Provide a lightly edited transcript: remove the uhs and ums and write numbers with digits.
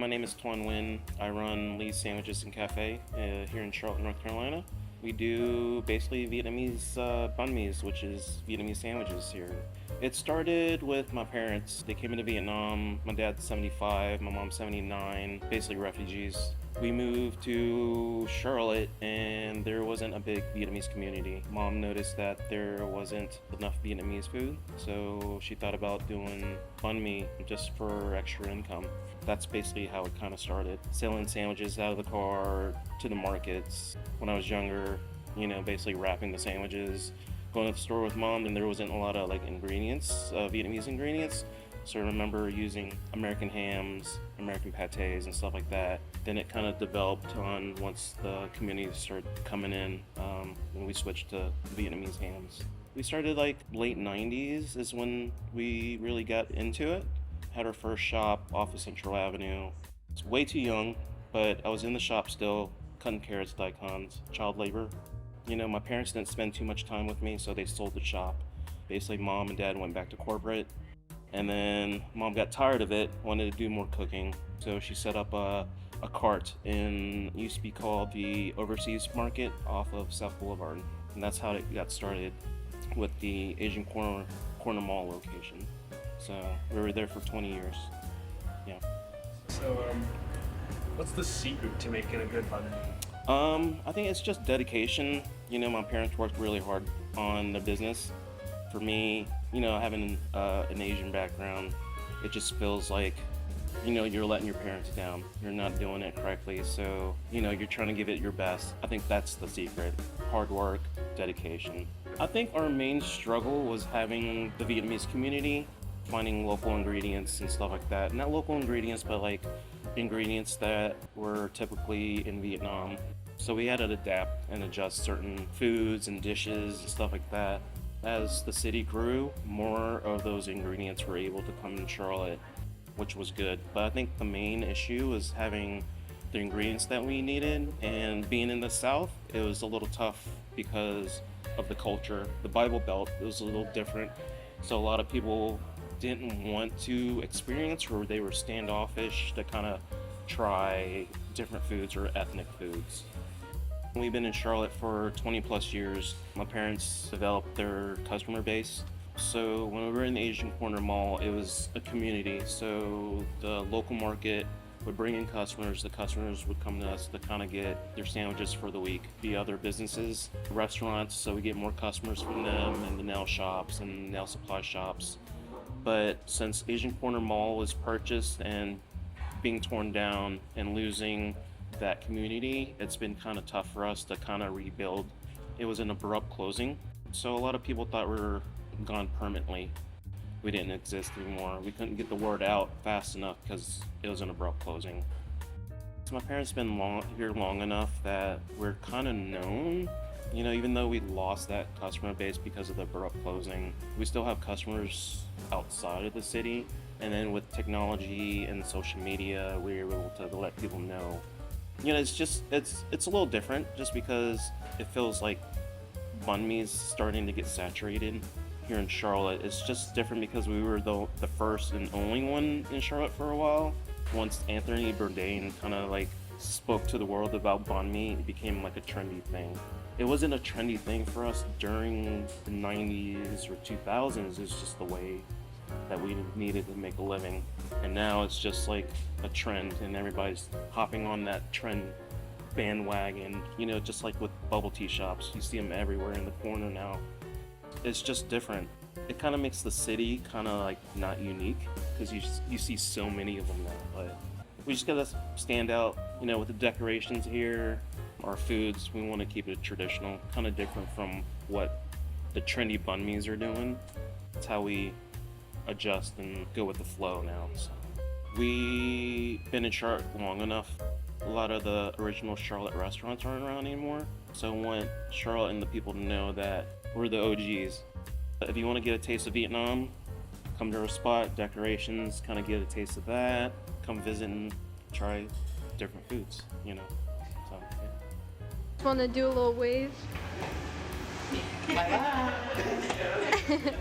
name is Nguyen-Vu. I run Lee's Sandwiches and Cafe here in Charlotte, North Carolina. We do basically Vietnamese banh mi's, which is Vietnamese sandwiches here. It started with my parents. They came into Vietnam. My dad's 75, my mom's 79, basically refugees. We moved to Charlotte and there wasn't a big Vietnamese community. Mom noticed that there wasn't enough Vietnamese food, so she thought about doing banh mi just for extra income. That's basically how it kind of started. Selling sandwiches out of the car to the markets. When I was younger, basically wrapping the sandwiches, going to the store with mom, and there wasn't a lot of ingredients, Vietnamese ingredients. So I remember using American hams, American pates, and stuff like that. Then it kind of developed on once the community started coming in, when we switched to Vietnamese hams. We started late 90s is when we really got into it. Had our first shop off of Central Avenue. It's way too young, but I was in the shop still, cutting carrots, daikons, child labor. My parents didn't spend too much time with me, so they sold the shop. Basically, mom and dad went back to corporate. And then mom got tired of it, wanted to do more cooking. So she set up a cart in, used to be called the Overseas Market off of South Boulevard. And that's how it got started with the Asian Corner Mall location. So we were there for 20 years. Yeah. So what's the secret to making a good banh mi? I think it's just dedication. My parents worked really hard on the business. For me, having an Asian background, it just feels like, you're letting your parents down. You're not doing it correctly, so, you're trying to give it your best. I think that's the secret. Hard work, dedication. I think our main struggle was having the Vietnamese community, finding local ingredients and stuff like that. Not local ingredients, but ingredients that were typically in Vietnam. So we had to adapt and adjust certain foods and dishes and stuff like that. As the city grew, more of those ingredients were able to come in Charlotte, which was good. But I think the main issue was having the ingredients that we needed, and being in the South, it was a little tough because of the culture. The Bible Belt, it was a little different. So a lot of people didn't want to experience, or they were standoffish to kind of try different foods or ethnic foods. We've been in Charlotte for 20 plus years. My parents developed their customer base. So when we were in the Asian Corner Mall, it was a community. So the local market would bring in customers. The customers would come to us to kind of get their sandwiches for the week. The other businesses, restaurants, so we get more customers from them, and the nail shops and nail supply shops. But since Asian Corner Mall was purchased and being torn down and losing that community, it's been kind of tough for us to kind of rebuild. It was an abrupt closing, so a lot of people thought we were gone permanently. We didn't exist anymore. We couldn't get the word out fast enough because it was an abrupt closing. So my parents been here long enough that we're kind of known. Even though we lost that customer base because of the abrupt closing, we still have customers outside of the city. And then with technology and social media, we were able to let people know. It's a little different just because it feels like banh mi is starting to get saturated here in Charlotte. It's just different because we were the first and only one in Charlotte for a while. Once Anthony Bourdain kind of spoke to the world about banh mi, it became a trendy thing. It wasn't a trendy thing for us during the 90s or 2000s. It's just the way that we needed to make a living. And now it's just a trend, and everybody's hopping on that trend bandwagon. Just like with bubble tea shops, you see them everywhere in the corner now. It's just different. It kind of makes the city kind of not unique because you see so many of them now. But we just gotta stand out, with the decorations here, our foods. We want to keep it traditional, kind of different from what the trendy banh mi's are doing. It's how we adjust and go with the flow now. So we've been in Charlotte long enough. A lot of the original Charlotte restaurants aren't around anymore. So I want Charlotte and the people to know that we're the OGs. If you want to get a taste of Vietnam, come to our spot, decorations, kind of get a taste of that. Come visit and try different foods, So, yeah. Just want to do a little wave. Bye bye.